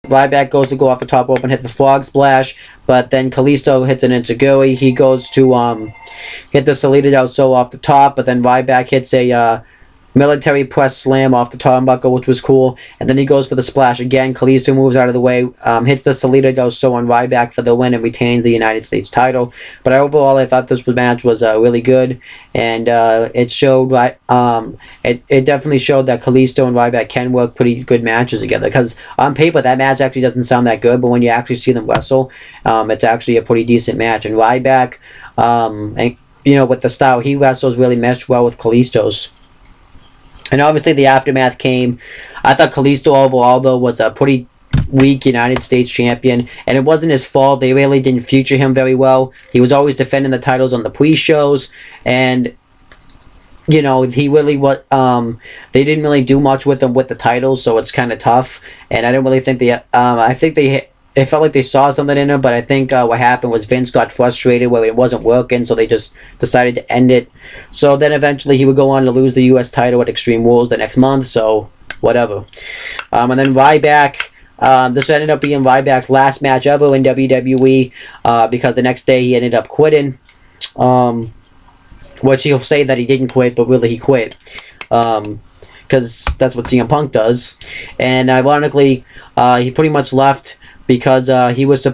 Ryback goes to go off the top rope and hit the frog splash, but then Kalisto hits an enziguri. He goes to hit the Salida del Sol off the top, but then Ryback hits a military press slam off the turnbuckle, which was cool. And then he goes for the splash again. Kalisto moves out of the way, hits the Salida del Sol on Ryback for the win and retains the United States title. But overall, I thought this match was really good, and it showed it definitely showed that Kalisto and Ryback can work pretty good matches together. Because on paper, that match actually doesn't sound that good, but when you actually see them wrestle, it's actually a pretty decent match. And Ryback, with the style he wrestles, really meshed well with Kalisto's. And obviously the aftermath came. I thought Kalisto overall, though, was a pretty weak United States champion. And it wasn't his fault. They really didn't feature him very well. He was always defending the titles on the pre-shows. And, he really was... they didn't really do much with him with the titles, so it's kind of tough. And I don't really think they... I think it felt like they saw something in him, but I think what happened was Vince got frustrated where it wasn't working, so they just decided to end it. So then eventually he would go on to lose the U.S. title at Extreme Rules the next month, so whatever. And then Ryback, this ended up being Ryback's last match ever in WWE, because the next day he ended up quitting, which he'll say that he didn't quit, but really he quit. Because that's what CM Punk does. And ironically, he pretty much left because he was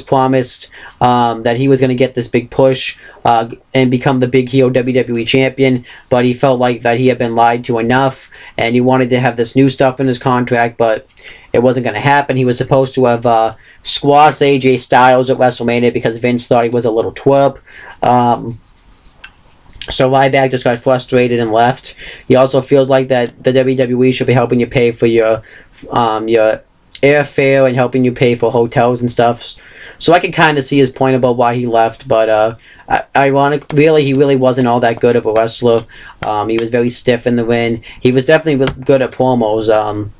promised that he was going to get this big push and become the big heel WWE champion, but he felt like that he had been lied to enough, and he wanted to have this new stuff in his contract, but it wasn't going to happen. He was supposed to have squashed AJ Styles at WrestleMania because Vince thought he was a little twerp. So Ryback just got frustrated and left. He also feels like that the WWE should be helping you pay for your airfare and helping you pay for hotels and stuff. So I can kind of see his point about why he left, but ironically, he really wasn't all that good of a wrestler. He was very stiff in the ring. He was definitely good at promos,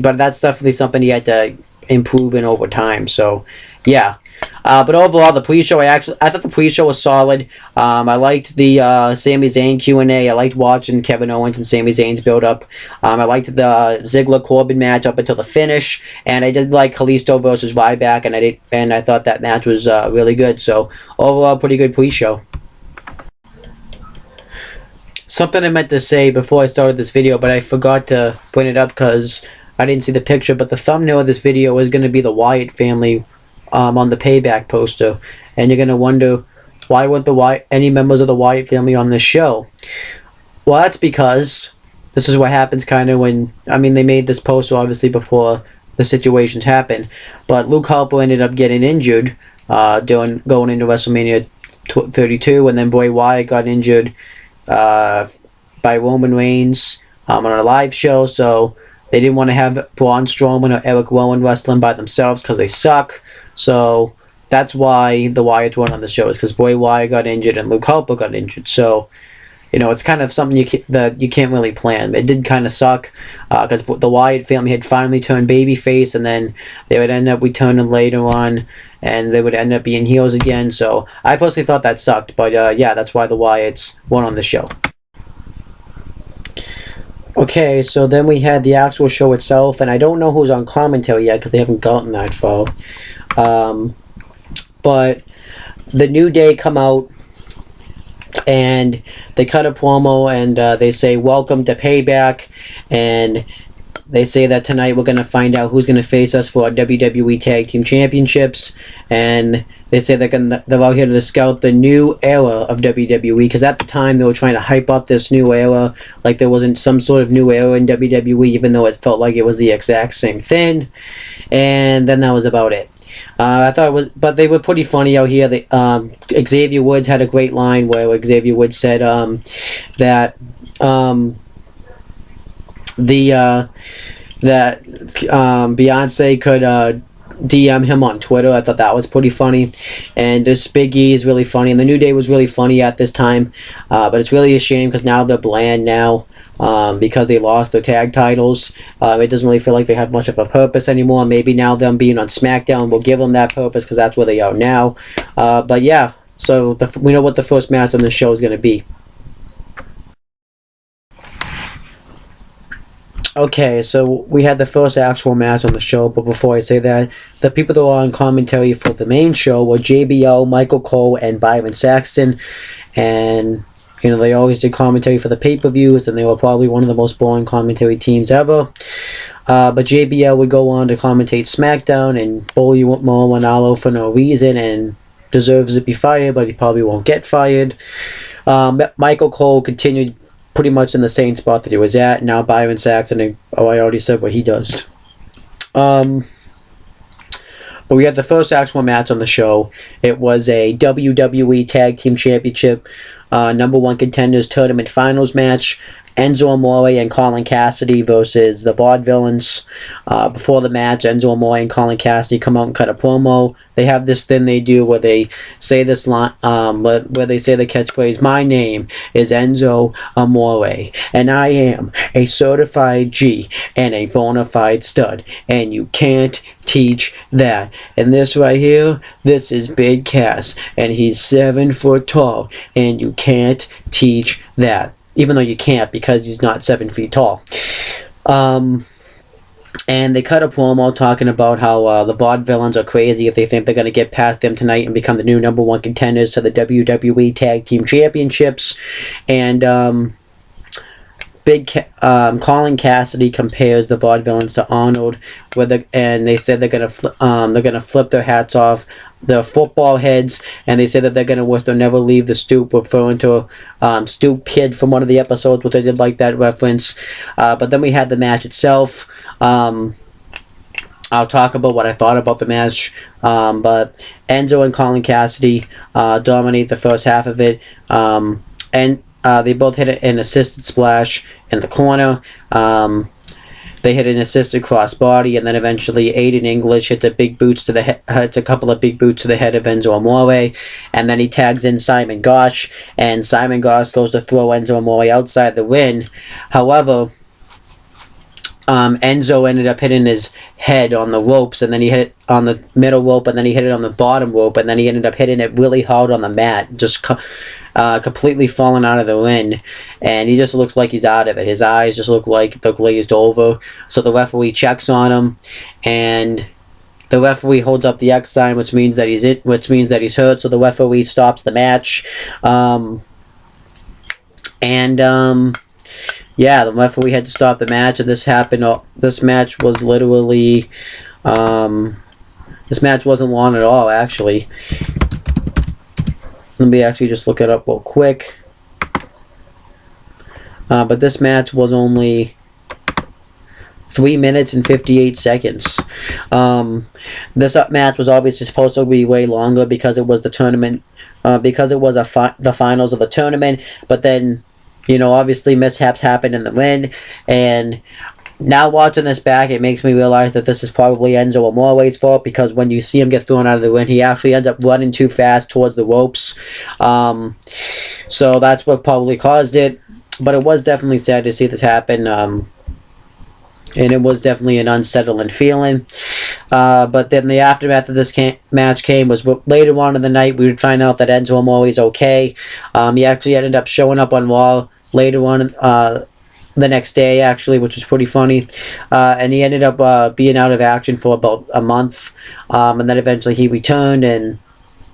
but that's definitely something he had to improve in over time. So, yeah. But overall, the pre-show, I thought the pre-show was solid. I liked the Sami Zayn Q&A. I liked watching Kevin Owens and Sami Zayn's build-up. I liked the Ziggler-Corbin match up until the finish, and I did like Kalisto versus Ryback, and I thought that match was really good. So overall, pretty good pre-show. Something I meant to say before I started this video, but I forgot to bring it up because I didn't see the picture. But the thumbnail of this video is going to be the Wyatt family on the Payback poster, and you're gonna wonder why weren't any members of the Wyatt family on this show. Well, that's because this is what happens kind of when they made this poster obviously before the situations happened, but Luke Harper ended up getting injured going into WrestleMania 32, and then Bray Wyatt got injured by Roman Reigns on a live show, so they didn't want to have Braun Strowman or Eric Rowan wrestling by themselves because they suck. So that's why the Wyatts weren't on the show, is because Bray Wyatt got injured and Luke Harper got injured. So, it's kind of something that you can't really plan. It did kind of suck because the Wyatt family had finally turned babyface, and then they would end up returning later on, and they would end up being heels again. So I personally thought that sucked, but yeah, that's why the Wyatts weren't on the show. Okay, so then we had the actual show itself, and I don't know who's on commentary yet because they haven't gotten that far. But the New Day come out and they cut a promo, and they say welcome to Payback, and they say that tonight we're going to find out who's going to face us for our WWE Tag Team Championships, and they say they're out here to scout the new era of WWE, because at the time they were trying to hype up this new era like there wasn't some sort of new era in WWE, even though it felt like it was the exact same thing. And then that was about it. I thought it was, but they were pretty funny out here. Xavier Woods had a great line where Xavier Woods said that Beyonce could DM him on Twitter. I thought that was pretty funny. And this Big E is really funny, and the New Day was really funny at this time. But it's really a shame because now they're bland now. Because they lost their tag titles. It doesn't really feel like they have much of a purpose anymore. Maybe now them being on SmackDown will give them that purpose because that's where they are now. But yeah, so we know what the first match on the show is going to be. Okay, so we had the first actual match on the show, but before I say that, the people that were on commentary for the main show were JBL, Michael Cole, and Byron Saxton, and they always did commentary for the pay-per-views, and they were probably one of the most boring commentary teams ever. But JBL would go on to commentate SmackDown and bully Mo Manalo for no reason, and deserves to be fired, but he probably won't get fired. Michael Cole continued pretty much in the same spot that he was at. Now Byron Saxton, I already said what he does. But we had the first actual match on the show. It was a WWE Tag Team Championship number 1 contenders tournament finals match. Enzo Amore and Colin Cassidy versus the Vaudevillians. Before the match, Enzo Amore and Colin Cassidy come out and cut a promo. They have this thing they do where they say this line, where they say the catchphrase, "My name is Enzo Amore, and I am a certified G and a bona fide stud, and you can't teach that." And this right here, this is Big Cass, and he's 7 foot tall, and you can't teach that. Even though you can't, because he's not 7 feet tall. And they cut a promo talking about how the Vaudevillains are crazy if they think they're going to get past them tonight and become the new number 1 contenders to the WWE Tag Team Championships. And Colin Cassidy compares the Vaudevillains to Arnold, and they said they're gonna flip their hats off their football heads, and they said that they're gonna wish they'll never leave the stoop, referring to Stoop Kid from one of the episodes, which I did like that reference. But then we had the match itself. I'll talk about what I thought about the match, but Enzo and Colin Cassidy dominate the first half of it, and they both hit an assisted splash in the corner. They hit an assisted crossbody, and then eventually Aiden English hits a couple of big boots to the head of Enzo Amore, and then he tags in Simon Gosh, and Simon Gosh goes to throw Enzo Amore outside the ring. However, Enzo ended up hitting his head on the ropes, and then he hit it on the middle rope, and then he hit it on the bottom rope, and then he ended up hitting it really hard on the mat, just completely falling out of the ring, and he just looks like he's out of it. His eyes just look like they're glazed over. So the referee checks on him, and the referee holds up the X sign, which means that he's hurt. So the referee stops the match, yeah, the referee had to stop the match, and this happened. This match was literally, this match wasn't long at all, actually. Let me actually just look it up real quick. But this match was only 3 minutes and 58 seconds. This match was obviously supposed to be way longer because it was the tournament, because it was the finals of the tournament. But then, obviously mishaps happened in the ring, and now watching this back, it makes me realize that this is probably Enzo Amore's fault, because when you see him get thrown out of the ring, he actually ends up running too fast towards the ropes. So that's what probably caused it. But it was definitely sad to see this happen. And it was definitely an unsettling feeling. But then the aftermath of this match came was later on in the night, we would find out that Enzo Amore is okay. He actually ended up showing up on Raw later on the next day, actually, which was pretty funny. And he ended up being out of action for about a month. And then eventually he returned, and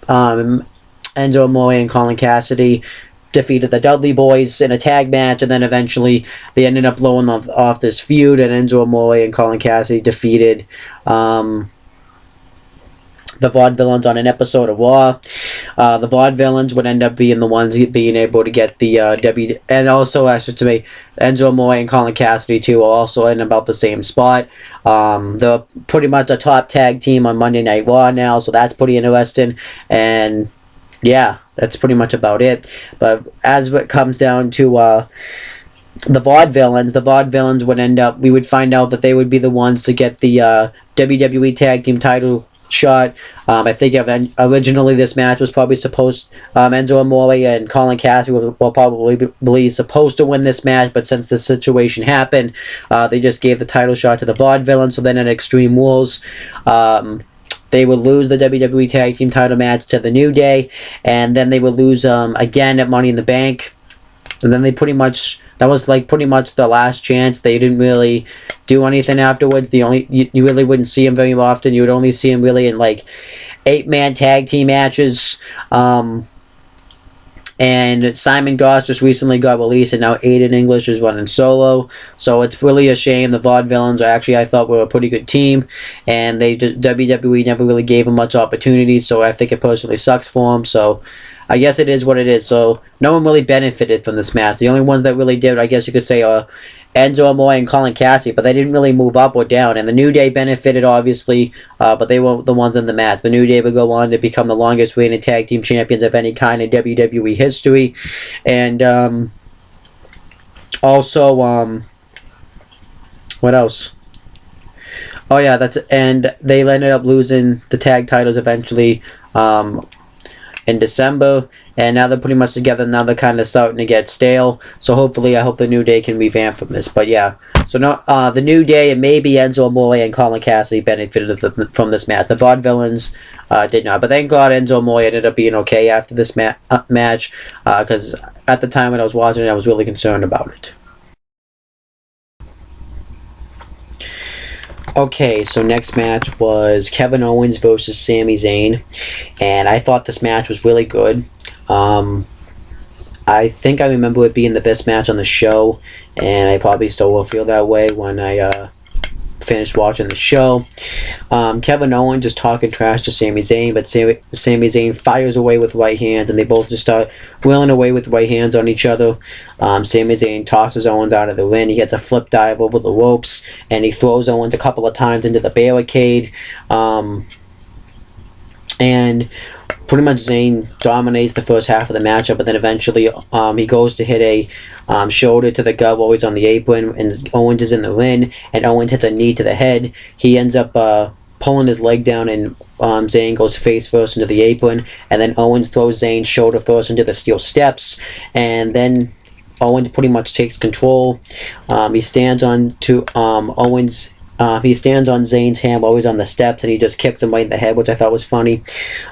Enzo Amore and Colin Cassidy defeated the Dudley Boys in a tag match, and then eventually they ended up blowing off this feud, and Enzo Amore and Colin Cassidy defeated the Vaudevillains on an episode of Raw. The Vaudevillains would end up being the ones being able to get the and also, actually, to me, Enzo Amore and Colin Cassidy too are also in about the same spot. They're pretty much a top tag team on Monday Night Raw now, so that's pretty interesting. And yeah, that's pretty much about it. But as it comes down to the Vaudevillains would end up, we would find out that they would be the ones to get the WWE Tag Team title shot. I think originally this match was probably Enzo Amore and Colin Cassidy were probably supposed to win this match, but since this situation happened, they just gave the title shot to the Vaudevillains. So then at Extreme Rules, they would lose the WWE Tag Team title match to the New Day, and then they would lose again at Money in the Bank. And then they pretty much, that was like pretty much the last chance. They didn't really do anything afterwards. You really wouldn't see him very often. You would only see him really in like 8-man tag team matches. And Simon Goss just recently got released, and now Aiden English is running solo. So it's really a shame. The Vaudevillians are actually, I thought, were a pretty good team, and WWE never really gave them much opportunity. So I think it personally sucks for them. So I guess it is what it is. So no one really benefited from this match. The only ones that really did, I guess you could say, are Enzo Amore and Colin Cassidy, but they didn't really move up or down. And the New Day benefited, obviously, but they weren't the ones in the match. The New Day would go on to become the longest reigning tag team champions of any kind in WWE history. And also, what else? Oh yeah, and they ended up losing the tag titles eventually in December, and now they're pretty much together. Now they're kind of starting to get stale, so hopefully I hope the New Day can revamp from this. But yeah, so no, the New Day and maybe Enzo Amore and Colin Cassidy benefited from this match. The Vaudevillains did not, but thank God Enzo Amore ended up being okay after this match, because at the time when I was watching it, I was really concerned about it. Okay, so next match was Kevin Owens versus Sami Zayn, and I thought this match was really good. I think I remember it being the best match on the show, and I probably still will feel that way when I finished watching the show. Kevin Owens just talking trash to Sami Zayn, but Sami Zayn fires away with right hands, and they both just start wheeling away with right hands on each other. Sami Zayn tosses Owens out of the ring. He gets a flip dive over the ropes, and he throws Owens a couple of times into the barricade. And pretty much Zayn dominates the first half of the matchup, but then eventually he goes to hit a shoulder to the gut while he's on the apron, and Owens is in the ring, and Owens hits a knee to the head. He ends up pulling his leg down, and Zayn goes face first into the apron, and then Owens throws Zayn shoulder first into the steel steps, and then Owens pretty much takes control. He stands on Owens. He stands on Zayn's hand while he's on the steps, and he just kicks him right in the head, which I thought was funny.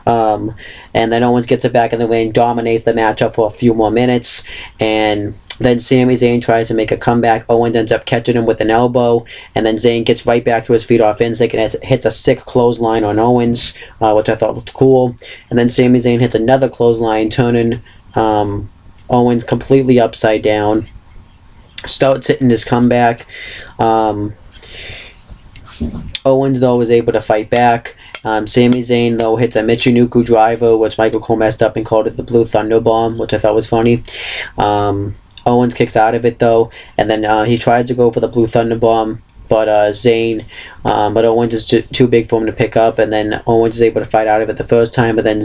And then Owens gets it back in the ring, dominates the matchup for a few more minutes, and then Sami Zayn tries to make a comeback. Owens ends up catching him with an elbow, and then Zayn gets right back to his feet off instinct and hits a sick clothesline on Owens, which I thought looked cool. And then Sami Zayn hits another clothesline, turning Owens completely upside down. Starts hitting his comeback. Owens, though, was able to fight back. Sami Zayn, though, hits a Michinoku driver, which Michael Cole messed up and called it the Blue Thunder Bomb, which I thought was funny. Owens kicks out of it, though, and then he tries to go for the Blue Thunder Bomb, but but Owens is too big for him to pick up, and then Owens is able to fight out of it the first time, but then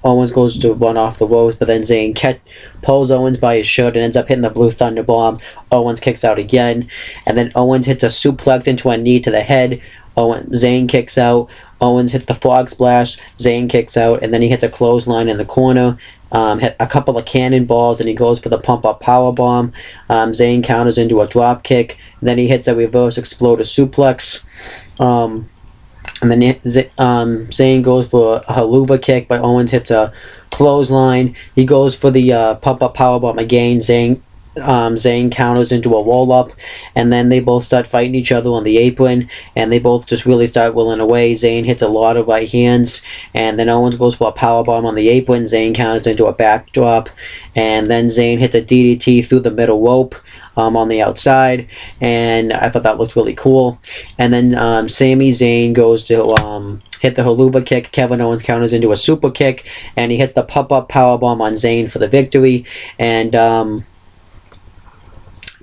Owens goes to run off the ropes, but then Zayn pulls Owens by his shirt and ends up hitting the Blue Thunder Bomb. Owens kicks out again, and then Owens hits a suplex into a knee to the head. Zayn kicks out. Owens hits the frog splash. Zayn kicks out, and then he hits a clothesline in the corner. Hit a couple of cannonballs, and he goes for the pump-up powerbomb. Zayn counters into a drop kick. Then he hits a reverse exploder suplex. And then Zayn goes for a haluva kick, but Owens hits a clothesline. He goes for the pump-up powerbomb again. Zayn counters into a roll-up, and then they both start fighting each other on the apron, and they both just really start willing away. Zayn hits a lot of right hands, and then Owens goes for a powerbomb on the apron. Zayn counters into a backdrop, and then Zayn hits a DDT through the middle rope on the outside, and I thought that looked really cool. And then Sami Zayn goes to hit the haluva kick. Kevin Owens counters into a super kick, and he hits the pump-up powerbomb on Zayn for the victory, and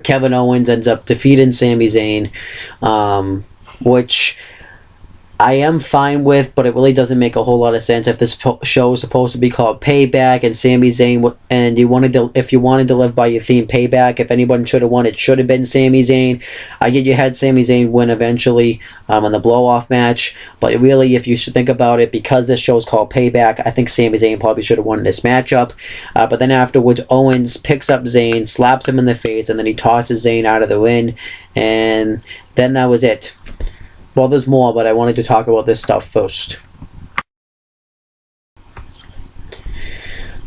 Kevin Owens ends up defeating Sami Zayn, which I am fine with, but it really doesn't make a whole lot of sense if this show is supposed to be called Payback, and Sami Zayn, and if you wanted to live by your theme Payback, if anyone should have won, it should have been Sami Zayn. I get you had Sami Zayn win eventually on the blow-off match, but really, if you should think about it, because this show is called Payback, I think Sami Zayn probably should have won this matchup. But then afterwards, Owens picks up Zayn, slaps him in the face, and then he tosses Zayn out of the ring, and then that was it. Well, there's more, but I wanted to talk about this stuff first.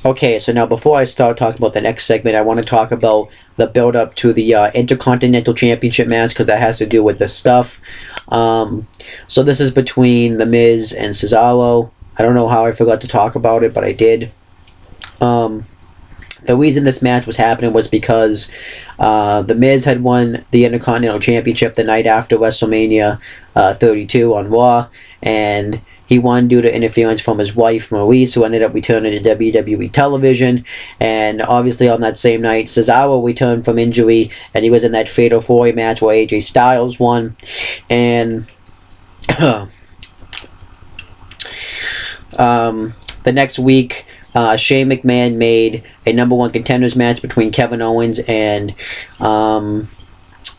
Okay, so now before I start talking about the next segment, I want to talk about the build-up to the Intercontinental Championship match, because that has to do with this stuff. So this is between The Miz and Cesaro. I don't know how I forgot to talk about it, but I did. The reason this match was happening was because The Miz had won the Intercontinental Championship the night after WrestleMania 32 on Raw, and he won due to interference from his wife, Maurice, who ended up returning to WWE television. And obviously on that same night, Cesaro returned from injury, and he was in that Fatal 4-Way match where AJ Styles won. And the next week, Shane McMahon made a #1 contenders match between Kevin Owens and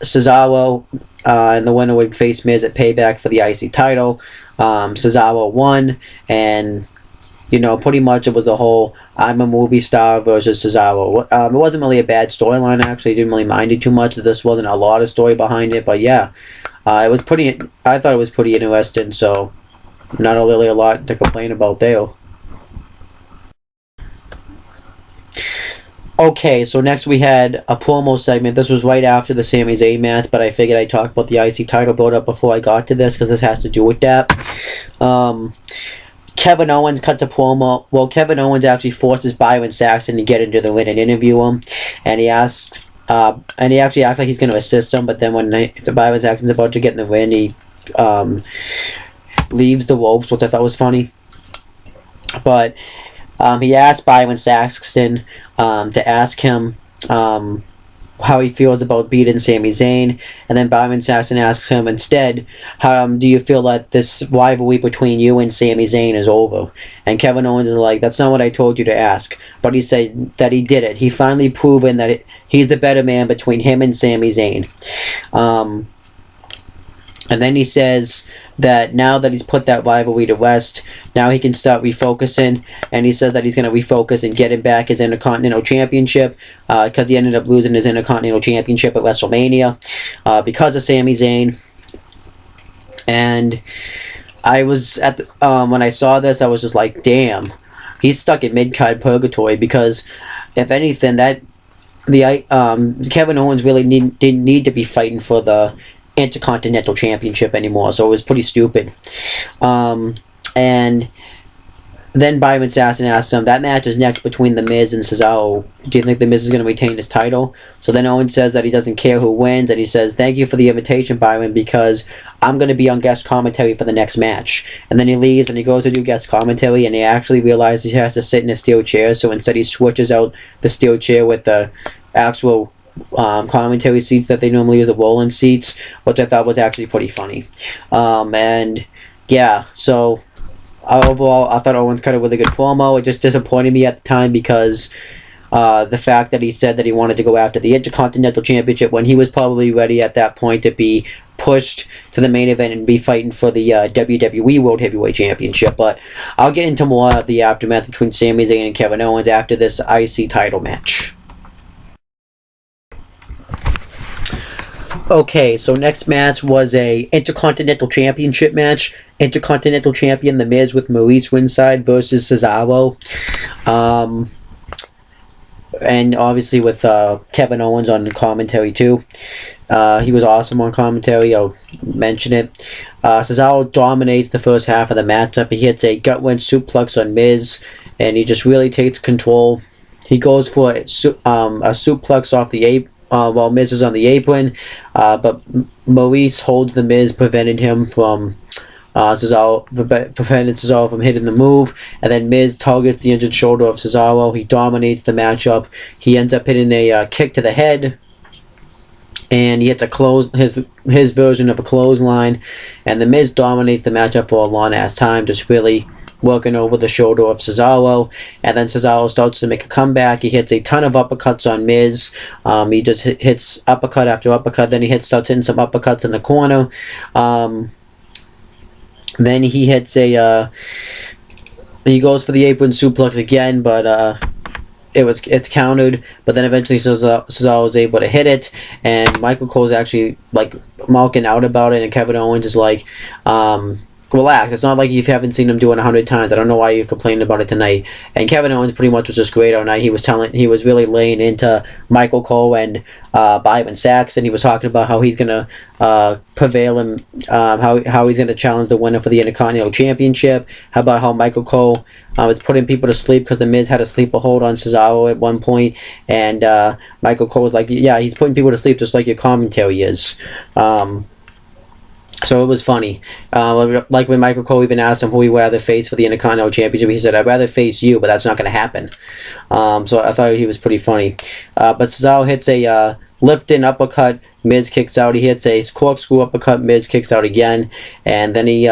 Cesaro, and the winner would face Miz at Payback for the IC title. Cesaro won, and pretty much it was the whole I'm a movie star versus Cesaro. It wasn't really a bad storyline, actually. I didn't really mind it too much. This wasn't a lot of story behind it, but yeah, it was pretty. I thought it was pretty interesting, so not really a lot to complain about there. Okay, so next we had a promo segment. This was right after the Sami Zayn match, but I figured I'd talk about the IC title build-up before I got to this, because this has to do with that. Kevin Owens cut the promo. Well, Kevin Owens actually forces Byron Saxton to get into the ring and interview him, and he actually acts like he's going to assist him, but then when Byron Saxton's about to get in the ring, he leaves the ropes, which I thought was funny. But he asked Byron Saxton to ask him how he feels about beating Sami Zayn, and then Byron Saxton asks him instead, how do you feel that this rivalry between you and Sami Zayn is over? And Kevin Owens is like, that's not what I told you to ask. But he said that he did it. He finally proven that he's the better man between him and Sami Zayn. And then he says that now that he's put that rivalry to rest, now he can start refocusing. And he says that he's going to refocus and get him back his Intercontinental Championship, because he ended up losing his Intercontinental Championship at WrestleMania because of Sami Zayn. And I was when I saw this, I was just like, damn, he's stuck in mid-card purgatory, because if anything, Kevin Owens really didn't need to be fighting for the Intercontinental Championship anymore, so it was pretty stupid. And then Byron Saxton asked him, that match is next between The Miz and Cesaro. Do you think The Miz is going to retain his title? So then Owen says that he doesn't care who wins, and he says, thank you for the invitation, Byron, because I'm going to be on guest commentary for the next match. And then he leaves, and he goes to do guest commentary, and he actually realizes he has to sit in a steel chair, so instead he switches out the steel chair with the actual commentary seats that they normally use, the rolling seats, which I thought was actually pretty funny. And yeah, so overall, I thought Owens cut a really good promo. It just disappointed me at the time, because the fact that he said that he wanted to go after the Intercontinental Championship when he was probably ready at that point to be pushed to the main event and be fighting for the WWE World Heavyweight Championship. But I'll get into more of the aftermath between Sami Zayn and Kevin Owens after this IC title match. Okay, so next match was a Intercontinental Championship match. Intercontinental Champion The Miz with Maurice ringside versus Cesaro. And obviously with Kevin Owens on the commentary too. He was awesome on commentary, I'll mention it. Cesaro dominates the first half of the matchup. He hits a gut-wrench suplex on Miz, and he just really takes control. He goes for a suplex off the apron while Miz is on the apron, but Maurice holds the Miz, prevented him from prevented Cesaro from hitting the move, and then Miz targets the injured shoulder of Cesaro. He dominates the matchup. He ends up hitting a kick to the head, and he hits his version of a clothesline, and the Miz dominates the matchup for a long ass time, just really working over the shoulder of Cesaro. And then Cesaro starts to make a comeback. He hits a ton of uppercuts on Miz. He just hits uppercut after uppercut. Then he starts hitting some uppercuts in the corner. Then he hits he goes for the apron suplex again, but it's countered. But then eventually Cesaro is able to hit it, and Michael Cole's actually like malking out about it, and Kevin Owens is like, relax. It's not like you haven't seen him do it 100 times. I don't know why you're complaining about it tonight. And Kevin Owens pretty much was just great all night. He was really laying into Michael Cole and Byron Saxton. He was talking about how he's gonna prevail and how he's gonna challenge the winner for the Intercontinental Championship. How about how Michael Cole was putting people to sleep because the Miz had a sleeper hold on Cesaro at one point, and Michael Cole was like, yeah, he's putting people to sleep just like your commentary is. So it was funny. Like when Michael Cole even asked him who he would rather face for the Intercontinental Championship, he said, I'd rather face you, but that's not going to happen. So I thought he was pretty funny. But Cesaro hits a lift-in uppercut, Miz kicks out. He hits a corkscrew uppercut, Miz kicks out again. And then he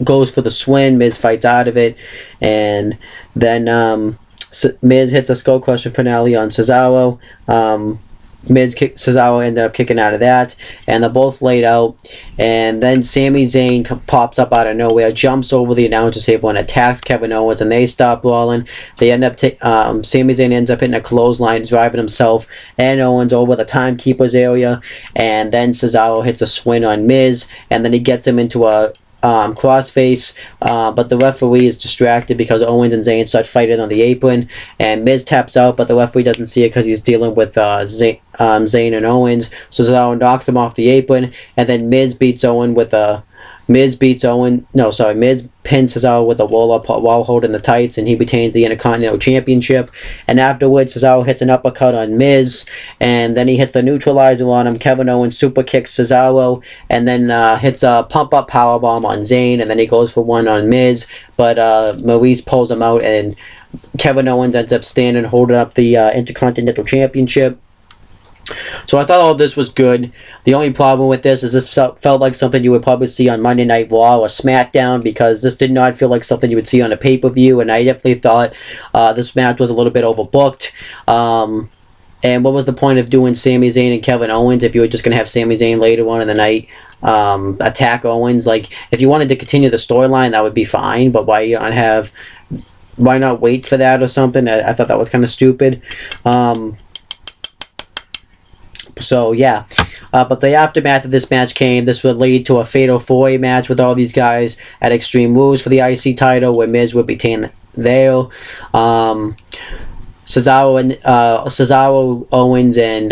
goes for the swing, Miz fights out of it. And then Miz hits a skull crusher finale on Cesaro. Cesaro ended up kicking out of that, and they're both laid out, and then Sami Zayn pops up out of nowhere, jumps over the announcer's table and attacks Kevin Owens, and they stop brawling. They end up Sami Zayn ends up hitting a clothesline, driving himself and Owens over the timekeeper's area, and then Cesaro hits a swing on Miz, and then he gets him into a crossface, but the referee is distracted because Owens and Zayn start fighting on the apron, and Miz taps out, but the referee doesn't see it because he's dealing with Zayn and Owens. So Cesaro knocks him off the apron, and then Miz pins Cesaro with a roll-up while holding the tights, and he retains the Intercontinental Championship. And afterwards, Cesaro hits an uppercut on Miz, and then he hits the neutralizer on him. Kevin Owens super kicks Cesaro, and then hits a pump-up powerbomb on Zayn, and then he goes for one on Miz, but Maurice pulls him out, and Kevin Owens ends up standing, holding up the Intercontinental Championship. So I thought all this was good. The only problem with this is this felt like something you would probably see on Monday Night Raw or SmackDown, because this did not feel like something you would see on a pay-per-view, and I definitely thought this match was a little bit overbooked. And what was the point of doing Sami Zayn and Kevin Owens if you were just going to have Sami Zayn later on in the night attack Owens? Like, if you wanted to continue the storyline, that would be fine, but why not wait for that or something? I thought that was kind of stupid. So yeah, but the aftermath of this match came. This would lead to a fatal 4-way match with all these guys at Extreme Rules for the IC title, where Miz would retain there. Cesaro, Owens, and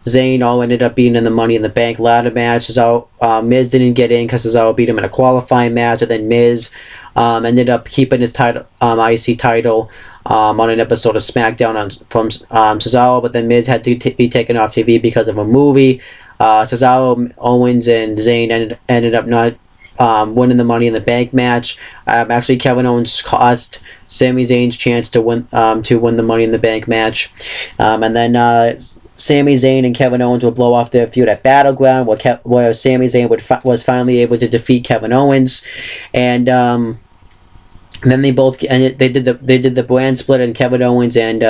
Zayn all ended up being in the Money in the Bank ladder match. Miz didn't get in because Cesaro beat him in a qualifying match, and then Miz ended up keeping his title, IC title. On an episode of SmackDown from Cesaro, but then Miz had to be taken off TV because of a movie. Cesaro, Owens, and Zayn ended up not winning the Money in the Bank match. Actually, Kevin Owens cost Sami Zayn's chance to win the Money in the Bank match, and then Sami Zayn and Kevin Owens would blow off their feud at Battleground, where Sami Zayn was finally able to defeat Kevin Owens, and then they did the brand split, and Kevin Owens and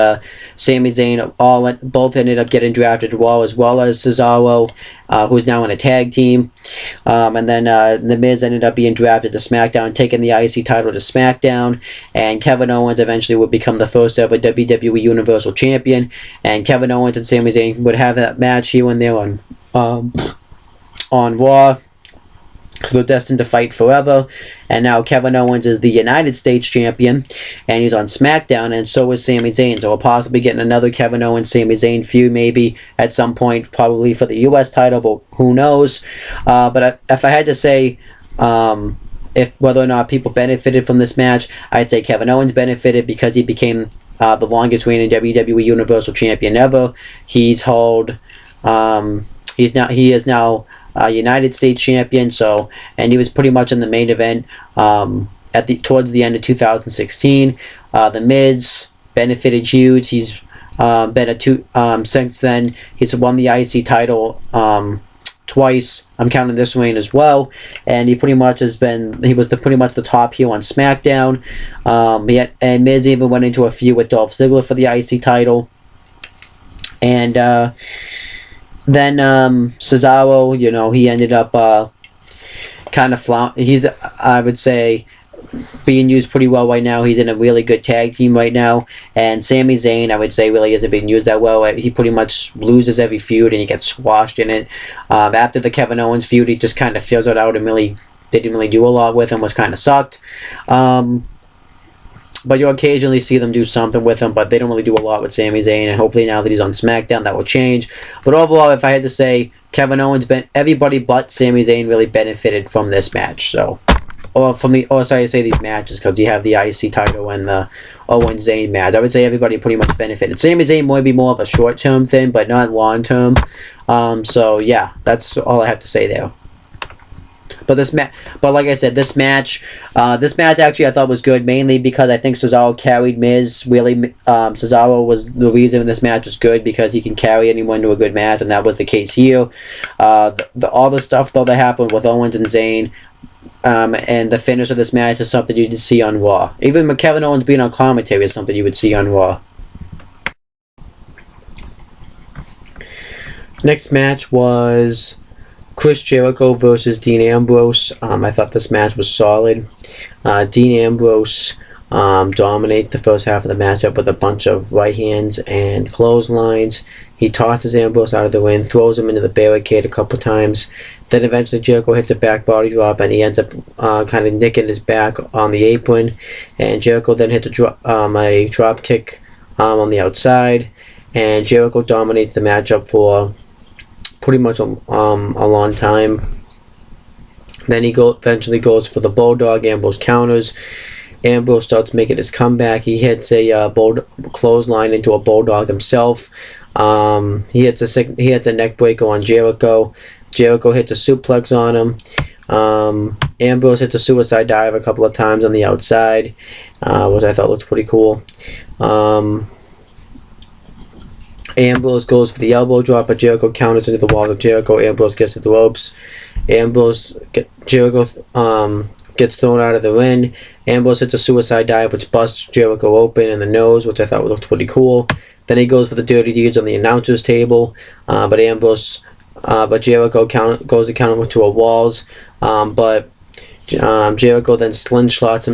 Sami Zayn both ended up getting drafted as well as Cesaro, who's now in a tag team. And then The Miz ended up being drafted to SmackDown, taking the IC title to SmackDown, and Kevin Owens eventually would become the first ever WWE Universal Champion. And Kevin Owens and Sami Zayn would have that match here and there on Raw. So they're destined to fight forever, and now Kevin Owens is the United States Champion, and he's on SmackDown, and so is Sami Zayn. So we're possibly getting another Kevin Owens Sami Zayn feud maybe at some point, probably for the U.S. title, but who knows? But if I had to say whether or not people benefited from this match, I'd say Kevin Owens benefited because he became the longest reigning WWE Universal Champion ever. He is now United States Champion, and he was pretty much in the main event towards the end of 2016. The Miz benefited huge. He's been since then. He's won the IC title twice. I'm counting this reign as well, and he pretty much was pretty much the top heel on SmackDown. And Miz even went into a feud with Dolph Ziggler for the IC title, and then Cesaro, he ended up kind of I would say being used pretty well right now. He's in a really good tag team right now. And Sami Zayn, I would say, really isn't being used that well. He pretty much loses every feud and he gets squashed in it. After the Kevin Owens feud, he just kind of fizzled out and really didn't really do a lot with him, which kind of sucked. But you'll occasionally see them do something with him, but they don't really do a lot with Sami Zayn, and hopefully now that he's on SmackDown, that will change. But overall, if I had to say, Kevin Owens, everybody but Sami Zayn really benefited from this match. So, sorry to say these matches, because you have the IC title and the Owens Zayn match. I would say everybody pretty much benefited. Sami Zayn might be more of a short-term thing, but not long-term. So yeah, that's all I have to say there. But like I said, this match actually I thought was good, mainly because I think Cesaro carried Miz. Really, Cesaro was the reason this match was good, because he can carry anyone to a good match, and that was the case here. All the stuff though that happened with Owens and Zayn, and the finish of this match is something you'd see on Raw. Even Kevin Owens being on commentary is something you would see on Raw. Next match was Chris Jericho versus Dean Ambrose. I thought this match was solid. Dean Ambrose dominates the first half of the matchup with a bunch of right hands and clotheslines. He tosses Ambrose out of the ring, throws him into the barricade a couple times. Then eventually Jericho hits a back body drop, and he ends up kind of nicking his back on the apron. And Jericho then hits a drop kick on the outside. And Jericho dominates the matchup for pretty much a long time. Then he eventually goes for the Bulldog. Ambrose counters. Ambrose starts making his comeback. He hits a clothesline into a Bulldog himself. He hits a neck breaker on Jericho. Jericho hits a suplex on him. Ambrose hits a suicide dive a couple of times on the outside, which I thought looked pretty cool. Ambrose goes for the elbow drop, but Jericho counters into the wall of Jericho. Ambrose gets to the ropes. Jericho gets thrown out of the ring. Ambrose hits a suicide dive, which busts Jericho open in the nose, which I thought looked pretty cool. Then he goes for the dirty deeds on the announcer's table, but Jericho goes to count him to a walls. But Jericho then slingshots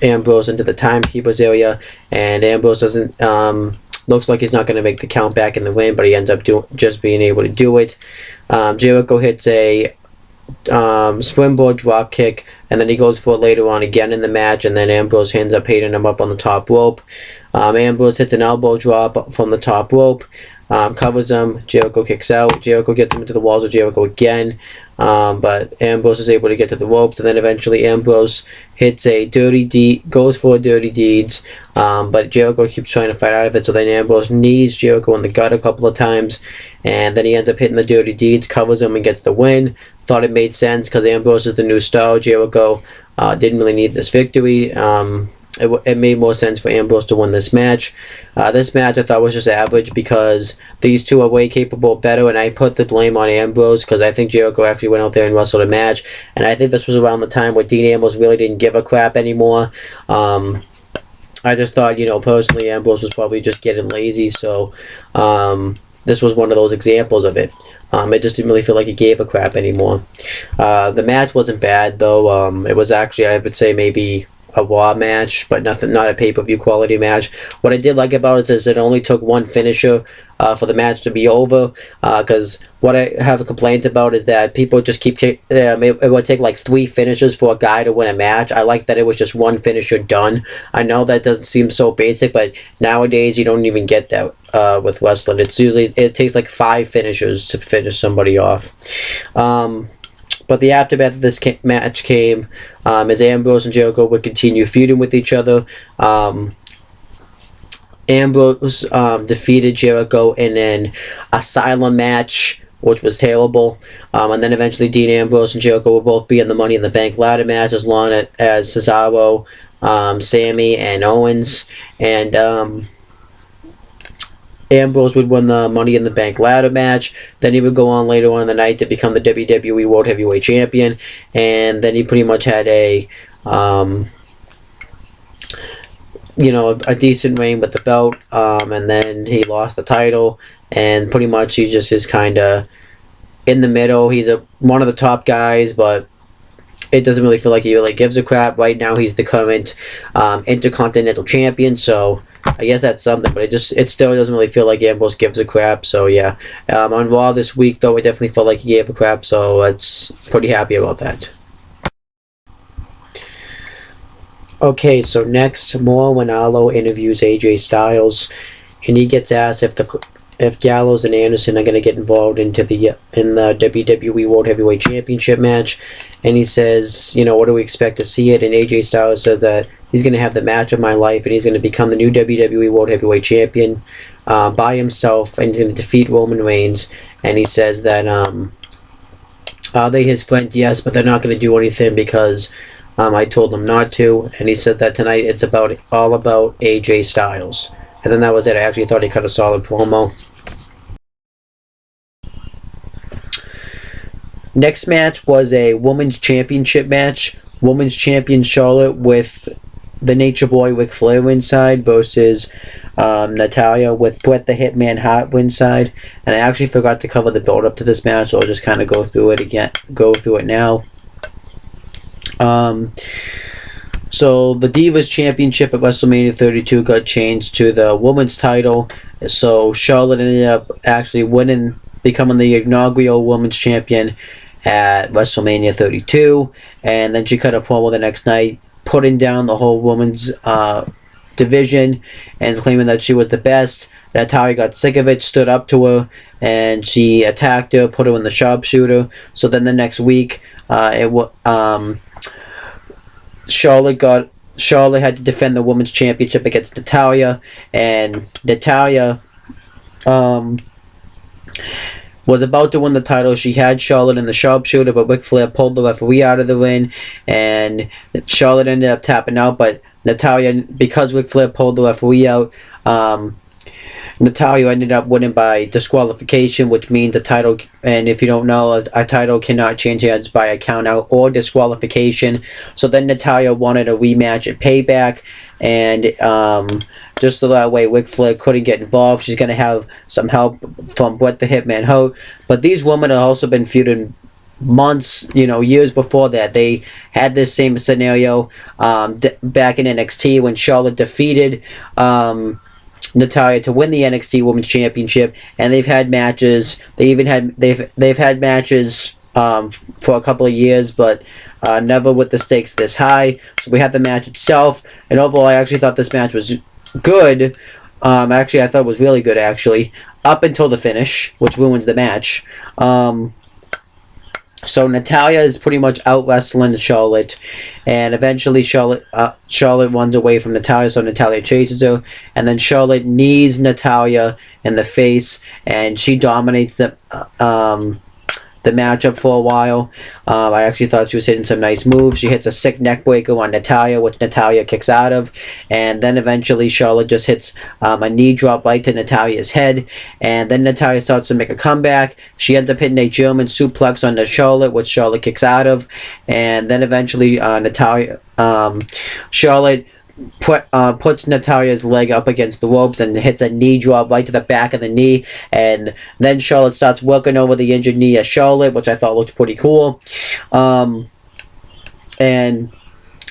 Ambrose into the timekeeper's area, and Ambrose doesn't. Looks like he's not going to make the count back in the win, but he ends up just being able to do it. Jericho hits a springboard drop kick, and then he goes for it later on again in the match, and then Ambrose ends up hitting him up on the top rope. Ambrose hits an elbow drop from the top rope, covers him. Jericho kicks out. Jericho gets him into the walls of Jericho again, but Ambrose is able to get to the ropes, and then eventually Ambrose hits goes for a dirty deeds, but Jericho keeps trying to fight out of it, so then Ambrose knees Jericho in the gut a couple of times, and then he ends up hitting the dirty deeds, covers him, and gets the win. Thought it made sense because Ambrose is the new star. Jericho didn't really need this victory. It made more sense for Ambrose to win this match. This match I thought was just average because these two are way capable better, and I put the blame on Ambrose because I think Jericho actually went out there and wrestled a match, and I think this was around the time where Dean Ambrose really didn't give a crap anymore. I just thought, personally, Ambrose was probably just getting lazy, so this was one of those examples of it. It just didn't really feel like he gave a crap anymore. The match wasn't bad, though. It was actually, I would say, maybe a Raw match, but not a pay-per-view quality match. What I did like about it is it only took one finisher for the match to be over, because what I have a complaint about is that people just keep it would take like 3 finishers for a guy to win a match. I like that it was just one finisher done. I know that doesn't seem so basic, but nowadays you don't even get that with wrestling. It takes like 5 finishers to finish somebody off. But the aftermath of this match came as Ambrose and Jericho would continue feuding with each other. Ambrose defeated Jericho in an Asylum match, which was terrible. And then eventually Dean Ambrose and Jericho will both be in the Money in the Bank ladder match as long as Cesaro, Sami, and Owens. And Ambrose would win the Money in the Bank ladder match. Then he would go on later on in the night to become the WWE World Heavyweight Champion. And then he pretty much had a decent reign with the belt. And then he lost the title. And pretty much he just is kind of in the middle. He's one of the top guys, but it doesn't really feel like he really gives a crap. Right now, he's the current Intercontinental Champion, so I guess that's something, but it still doesn't really feel like Ambrose gives a crap, so yeah. On Raw this week, though, it definitely felt like he gave a crap, so it's pretty happy about that. Okay, so next, Mauro Ranallo interviews AJ Styles, and he gets asked if Gallows and Anderson are going to get involved in the WWE World Heavyweight Championship match, and he says, what do we expect to see it? And AJ Styles says that he's going to have the match of my life, and he's going to become the new WWE World Heavyweight Champion by himself, and he's going to defeat Roman Reigns. And he says that are they his friends? Yes, but they're not going to do anything because I told them not to. And he said that tonight it's all about AJ Styles. And then that was it. I actually thought he cut a solid promo. Next match was a Women's Championship match. Women's Champion Charlotte with the Nature Boy Ric Flair ringside versus Natalya with Bret the Hitman Hart ringside. And I actually forgot to cover the build up to this match, so I'll just kind of go through it now. So the Divas Championship at WrestleMania 32 got changed to the Women's title. So Charlotte ended up actually becoming the inaugural Women's Champion at WrestleMania 32. And then she cut a promo the next night, putting down the whole women's division and claiming that she was the best. Natalya got sick of it, stood up to her, and she attacked her, put her in the sharpshooter. So then the next week, Charlotte had to defend the Women's Championship against Natalya, and Natalya was about to win the title. She had Charlotte in the sharpshooter, but Ric Flair pulled the referee out of the ring, and Charlotte ended up tapping out, but Natalya, because Ric Flair pulled the referee out, Natalya ended up winning by disqualification, which means the title, and if you don't know, a title cannot change hands by a count out or disqualification. So then Natalya wanted a rematch at Payback, and just so that way Ric Flair couldn't get involved. She's going to have some help from Bret the Hitman Hart. But these women have also been feuding months, years before that. They had this same scenario back in NXT when Charlotte defeated Natalya to win the NXT Women's Championship, and they've had matches. They've had matches for a couple of years, but never with the stakes this high. So we had the match itself, and overall, I actually thought this match was good. Actually, I thought it was really good, actually, up until the finish, which ruins the match. So Natalya is pretty much out wrestling Charlotte, and eventually Charlotte runs away from Natalya, so Natalya chases her, and then Charlotte knees Natalya in the face, and she dominates the matchup for a while. I actually thought she was hitting some nice moves. She hits a sick neckbreaker on Natalya, which Natalya kicks out of, and then eventually Charlotte just hits a knee drop right to Natalya's head, and then Natalya starts to make a comeback. She ends up hitting a German suplex on Charlotte, which Charlotte kicks out of, and then eventually Charlotte puts Natalya's leg up against the ropes and hits a knee drop right to the back of the knee, and then Charlotte starts working over the injured knee of Charlotte, which I thought looked pretty cool. And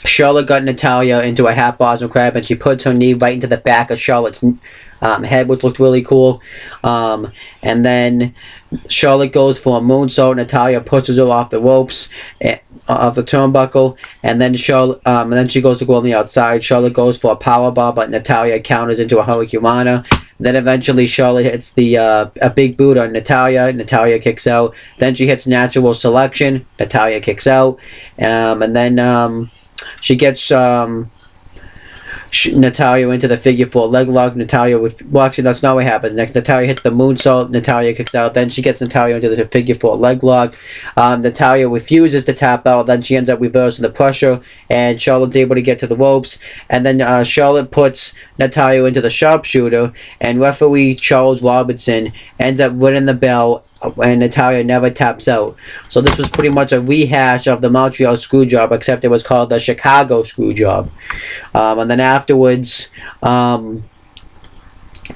Charlotte got Natalya into a half Boston Crab, and she puts her knee right into the back of Charlotte's head, which looked really cool. And then Charlotte goes for a moonsault. Natalya pushes her off the ropes, off the turnbuckle, and then she goes to go on the outside. Charlotte goes for a powerbomb, but Natalya counters into a hurricanrana. Then eventually Charlotte hits a big boot on Natalya. Natalya kicks out. Then she hits natural selection. Natalya kicks out, and then she gets Natalya into the figure 4 leg lock. Actually, that's not what happens next. Natalya hits the moonsault. Natalya kicks out. Then she gets Natalya into the figure 4 leg lock. Natalya refuses to tap out. Then she ends up reversing the pressure, and Charlotte's able to get to the ropes. And then Charlotte puts Natalya into the sharpshooter, and referee Charles Robinson ends up ringing the bell, and Natalya never taps out. So this was pretty much a rehash of the Montreal Screwjob, except it was called the Chicago Screwjob. And then afterwards,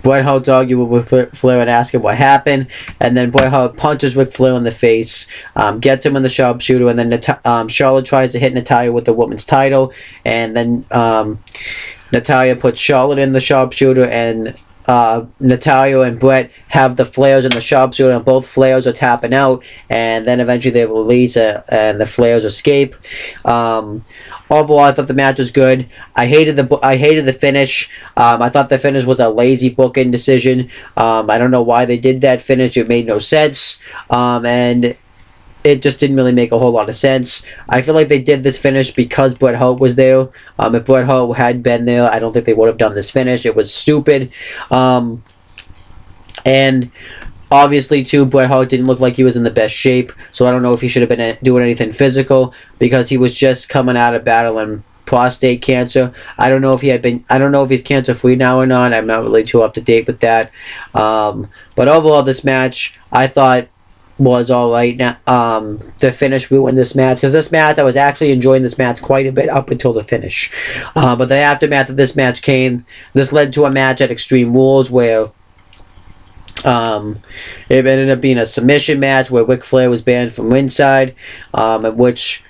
Bret Hart's arguing with Flair and asking what happened, and then Bret Hart punches Ric Flair in the face, gets him in the sharpshooter, and then Charlotte tries to hit Natalya with the women's title, and then Natalya puts Charlotte in the sharpshooter, and Natalya and Bret have the flares in the sharpshooter, and both flares are tapping out, and then eventually they release it, and the flares escape. Overall, I thought the match was good. I hated the finish. I thought the finish was a lazy booking decision. I don't know why they did that finish. It made no sense, and it just didn't really make a whole lot of sense. I feel like they did this finish because Bret Hart was there. If Bret Hart had been there, I don't think they would have done this finish. It was stupid. And obviously, too, Bret Hart didn't look like he was in the best shape. So I don't know if he should have been doing anything physical because he was just coming out of battling prostate cancer. I don't know if he's cancer free now or not. I'm not really too up to date with that. But overall, this match I thought was all right. Now, the finish ruined this match because this match I was actually enjoying this match quite a bit up until the finish. But the aftermath of this match came. This led to a match at Extreme Rules where it ended up being a submission match where Ric Flair was banned from ringside, at which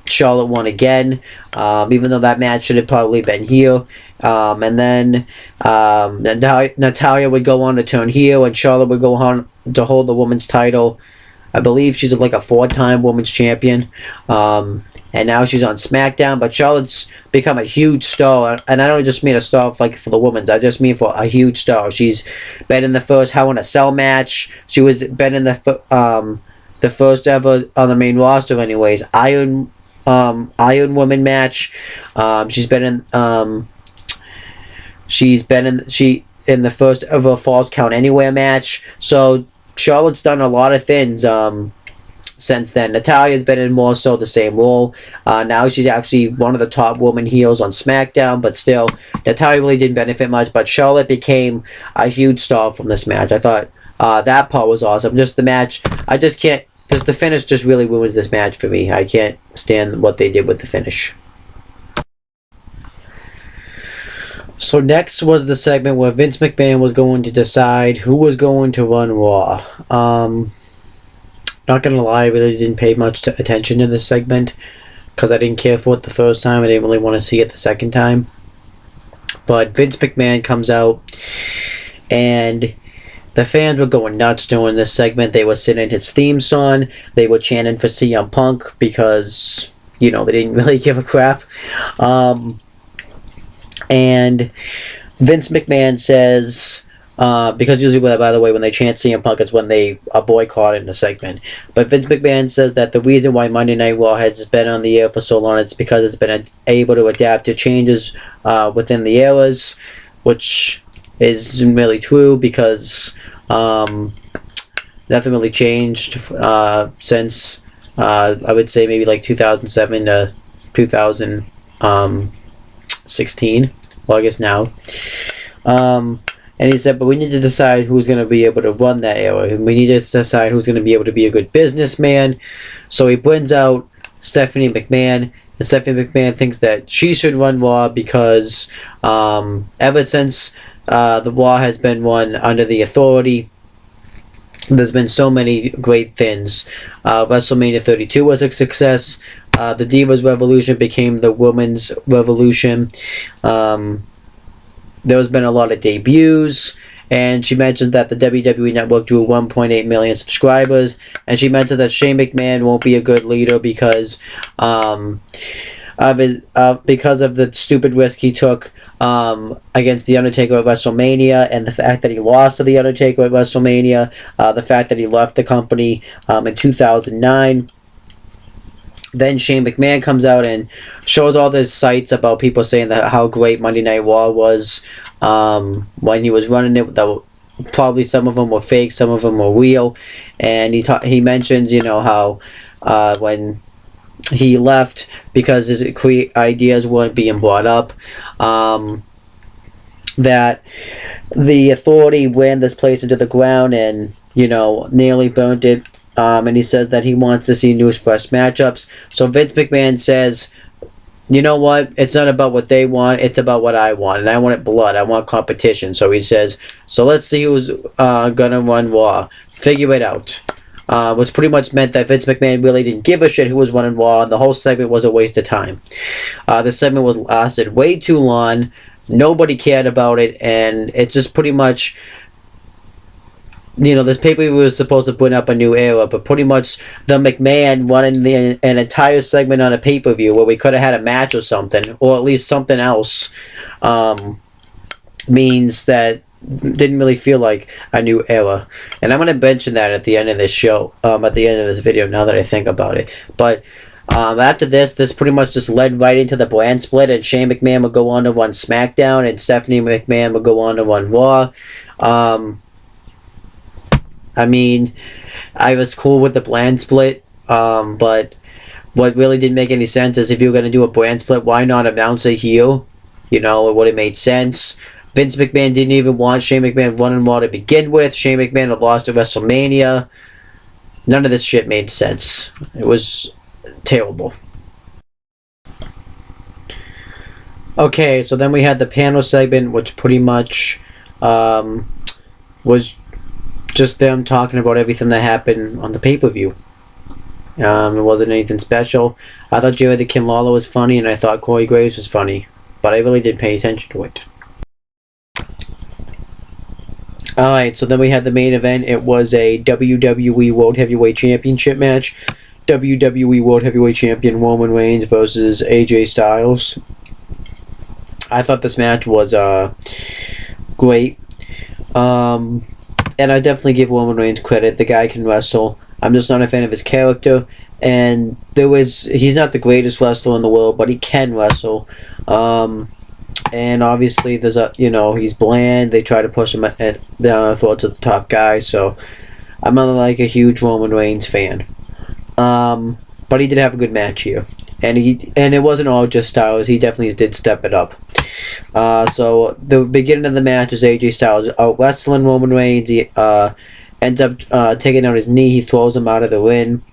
Charlotte won again, even though that match should have probably been heel. And then Natalya would go on to turn heel, and Charlotte would go on to hold the women's title. I believe she's like a 4-time women's champion. And now she's on SmackDown, but Charlotte's become a huge star, and I don't just mean a star like for the women's. I just mean for a huge star. She's been in the first Hell in a Cell match. She was been in the first ever on the main roster, anyways. Iron Woman match. She's been in the first ever Falls Count Anywhere match. So Charlotte's done a lot of things. Since then, Natalya's been in more so the same role. Now she's actually one of the top woman heels on SmackDown, but still, Natalya really didn't benefit much. But Charlotte became a huge star from this match. I thought that part was awesome. Just the match, I just can't. Just the finish just really ruins this match for me. I can't stand what they did with the finish. So next was the segment where Vince McMahon was going to decide who was going to run Raw. Not gonna lie, I really didn't pay much attention to this segment because I didn't care for it the first time. I didn't really want to see it the second time. But Vince McMahon comes out, and the fans were going nuts during this segment. They were singing his theme song. They were chanting for CM Punk because, they didn't really give a crap. And Vince McMahon says, because usually, by the way, when they chant CM Punk, it's when they are boycotted in a segment. But Vince McMahon says that the reason why Monday Night Raw has been on the air for so long is because it's been able to adapt to changes within the eras, which is really true because nothing really changed since, I would say, maybe like 2007 to 2016. Well, I guess now. And he said, but we need to decide who's going to be able to run that era. And we need to decide who's going to be able to be a good businessman. So he brings out Stephanie McMahon. And Stephanie McMahon thinks that she should run Raw because ever since the Raw has been run under the Authority, there's been so many great things. WrestleMania 32 was a success. The Divas Revolution became the Women's Revolution. There's been a lot of debuts, and she mentioned that the WWE Network drew 1.8 million subscribers, and she mentioned that Shane McMahon won't be a good leader because of the stupid risk he took against The Undertaker at WrestleMania, and the fact that he lost to The Undertaker at WrestleMania, the fact that he left the company in 2009. Then Shane McMahon comes out and shows all these sites about people saying that how great Monday Night Raw was when he was running it. That probably some of them were fake, some of them were real. And he mentions, how when he left because his ideas weren't being brought up, that the Authority ran this place into the ground and, nearly burnt it. And he says that he wants to see new, fresh matchups. So Vince McMahon says you know what? It's not about what they want. It's about what I want. And I want it blood. I want competition. So he says, so let's see who's going to run Raw. Figure it out. Which pretty much meant that Vince McMahon really didn't give a shit who was running Raw. And the whole segment was a waste of time. This segment lasted way too long. Nobody cared about it. And it's just pretty much... You know, this pay-per-view was supposed to put up a new era, but pretty much the McMahon running an entire segment on a pay-per-view where we could have had a match or something, or at least something else, means that didn't really feel like a new era. And I'm going to mention that at the end of this show, at the end of this video, now that I think about it. But after this pretty much just led right into the brand split, and Shane McMahon would go on to run SmackDown, and Stephanie McMahon would go on to run Raw. I mean, I was cool with the brand split, but what really didn't make any sense is if you're going to do a brand split, why not announce it here? You know, it would have made sense. Vince McMahon didn't even want Shane McMahon running Raw to begin with. Shane McMahon had lost at WrestleMania. None of this shit made sense. It was terrible. Okay, so then we had the panel segment, which pretty much was just them talking about everything that happened on the pay-per-view. It wasn't anything special. I thought Jerry the King Lawler was funny, and I thought Corey Graves was funny, but I really didn't pay attention to it. Alright, so then we had the main event. It was a WWE World Heavyweight Championship match. WWE World Heavyweight Champion Roman Reigns versus AJ Styles. I thought this match was great. And I definitely give Roman Reigns credit. The guy can wrestle. I'm just not a fan of his character. And he's not the greatest wrestler in the world, but he can wrestle. And obviously he's bland. They try to push him throw to the top guy. So I'm not like a huge Roman Reigns fan. But he did have a good match here. And it wasn't all just Styles. He definitely did step it up. So the beginning of the match is AJ Styles out wrestling Roman Reigns. He ends up taking out his knee. He throws him out of the ring.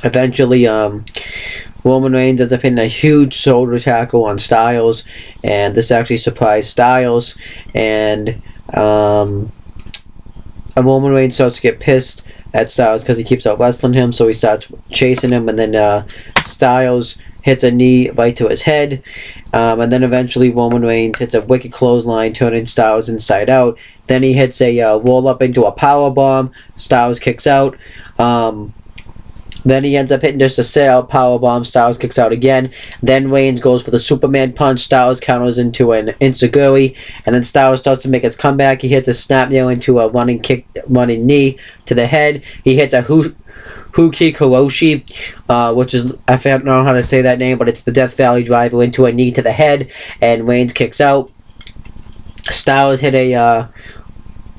Eventually, Roman Reigns ends up hitting a huge shoulder tackle on Styles, and this actually surprised Styles. And Roman Reigns starts to get pissed at Styles because he keeps out wrestling him, so he starts chasing him, and then Styles hits a knee right to his head, and then eventually Roman Reigns hits a wicked clothesline, turning Styles inside out. Then he hits a roll up into a power bomb. Styles kicks out. Then he ends up hitting just a sail power bomb. Styles kicks out again. Then Reigns goes for the Superman punch. Styles counters into an enziguri, and then Styles starts to make his comeback. He hits a snap nail into a running knee to the head. He hits a Huki Koroshi, which is, I don't know how to say that name, but it's the Death Valley driver into a knee to the head, and Reigns kicks out. Styles hit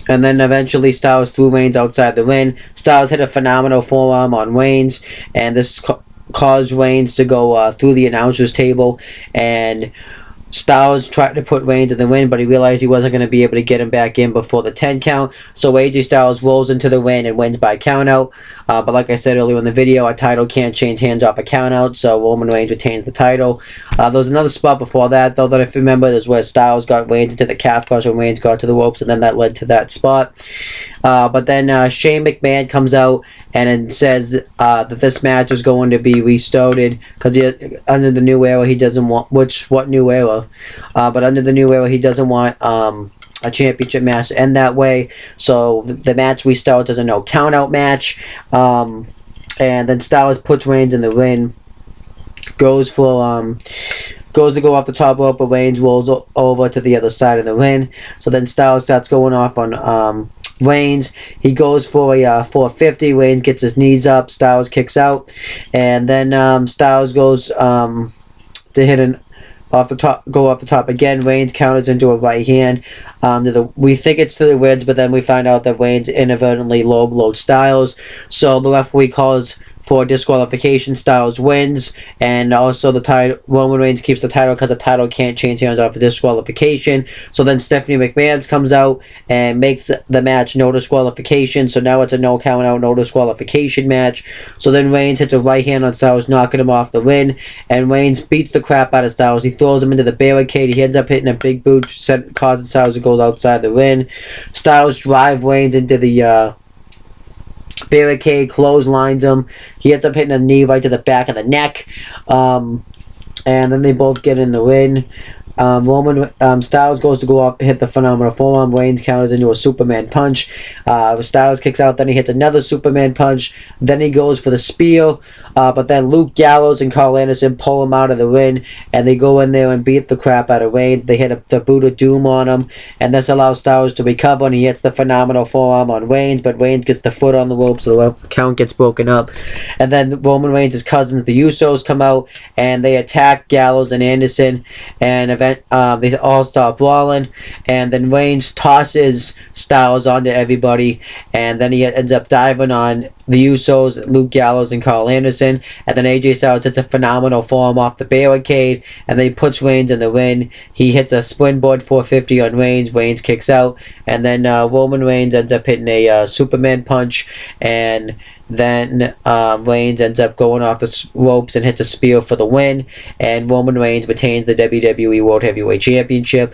and then eventually Styles threw Reigns outside the ring. Styles hit a phenomenal forearm on Reigns, and this caused Reigns to go through the announcer's table, and Styles tried to put Reigns in the ring, but he realized he wasn't going to be able to get him back in before the 10 count. So AJ Styles rolls into the ring and wins by countout. But like I said earlier in the video, a title can't change hands off a countout, so Roman Reigns retains the title. There was another spot before that, though, that if you remember, is where Styles got Reigns into the calf crusher and Reigns got to the ropes, and then that led to that spot. But then Shane McMahon comes out and says that this match is going to be restarted because under the new era he doesn't want what new era? But under the new era he doesn't want a championship match to end that way. So the match restarts as a no count out match. And then Styles puts Reigns in the ring, goes to go off the top rope, but Reigns rolls over to the other side of the ring. So then Styles starts going off on Reigns. He goes for a 450. Reigns gets his knees up. Styles kicks out, and then Styles goes to hit an off the top again. Reigns counters into a right hand. We think it's to the ribs, but then we find out that Reigns inadvertently low blowed Styles. So the referee calls for disqualification. Styles wins, and also the title. Roman Reigns keeps the title because the title can't change hands off of disqualification. So then Stephanie McMahon comes out and makes the match no disqualification. So now it's a no count out, no disqualification match. So then Reigns hits a right hand on Styles, knocking him off the ring, and Reigns beats the crap out of Styles. He throws him into the barricade. He ends up hitting a big boot, causing Styles to go outside the ring. Styles drive Reigns into the barricade, clotheslines him. He ends up hitting a knee right to the back of the neck, and then they both get in the ring. Styles goes to go off, hit the phenomenal forearm. Reigns counters into a Superman punch. Styles kicks out, then he hits another Superman punch. Then he goes for the spear, but then Luke Gallows and Carl Anderson pull him out of the ring, and they go in there and beat the crap out of Reigns. They hit the boot of doom on him, and this allows Styles to recover, and he hits the phenomenal forearm on Reigns, but Reigns gets the foot on the rope, so the count gets broken up. And then Roman Reigns' cousins, the Usos, come out, and they attack Gallows and Anderson, and they all start brawling, and then Reigns tosses Styles onto everybody, and then he ends up diving on the Usos, Luke Gallows, and Carl Anderson, and then AJ Styles hits a phenomenal forearm off the barricade, and then he puts Reigns in the ring. He hits a springboard 450 on Reigns. Reigns kicks out, and then Roman Reigns ends up hitting a Superman punch, and then Reigns ends up going off the ropes and hits a spear for the win, and Roman Reigns retains the WWE World Heavyweight Championship.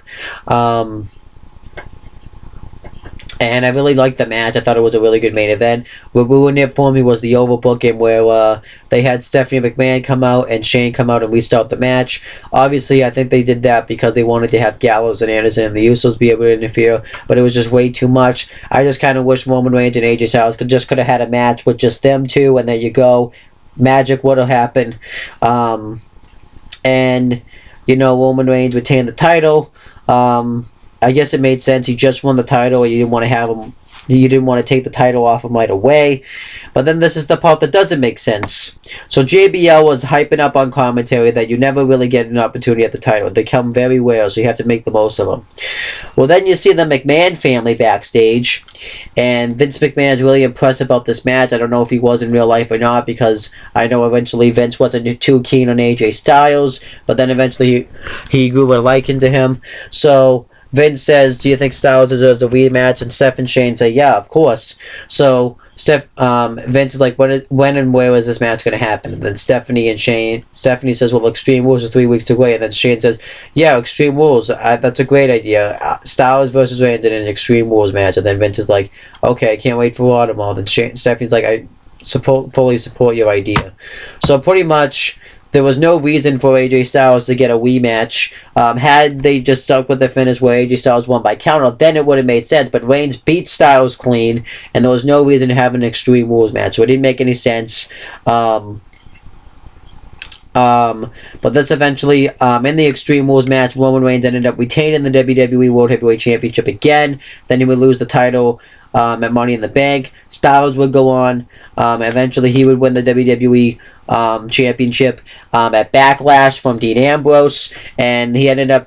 And I really liked the match. I thought it was a really good main event. What ruined it for me was the overbooking, where they had Stephanie McMahon come out and Shane come out and restart the match. Obviously, I think they did that because they wanted to have Gallows and Anderson and the Usos be able to interfere, but it was just way too much. I just kind of wish Roman Reigns and AJ Styles could have had a match with just them two, and there you go. Magic would have happened. And, Roman Reigns retained the title. I guess it made sense. He just won the title, and you didn't want to have him. You didn't want to take the title off him right away. But then this is the part that doesn't make sense. So JBL was hyping up on commentary that you never really get an opportunity at the title. They come very rare, so you have to make the most of them. Well, then you see the McMahon family backstage, and Vince McMahon is really impressed about this match. I don't know if he was in real life or not, because I know eventually Vince wasn't too keen on AJ Styles, but then eventually he grew a liking to him. So Vince says, "Do you think Styles deserves a rematch?" And Steph and Shane say, "Yeah, of course." So Vince is like, when and where is this match going to happen? And then Stephanie says, "Well, Extreme Rules are 3 weeks away." And then Shane says, "Yeah, Extreme Rules, that's a great idea. Styles versus Reigns in an Extreme Rules match." And then Vince is like, "Okay, I can't wait for Autumn." Then Stephanie's like, "I fully support your idea." So pretty much, there was no reason for AJ Styles to get a rematch. Had they just stuck with the finish where AJ Styles won by countout, then it would have made sense. But Reigns beat Styles clean, and there was no reason to have an Extreme Rules match, so it didn't make any sense. But this eventually, in the Extreme Rules match, Roman Reigns ended up retaining the WWE World Heavyweight Championship again. Then he would lose the title at Money in the Bank. Styles would go on. Eventually, he would win the WWE championship at Backlash from Dean Ambrose, and he ended up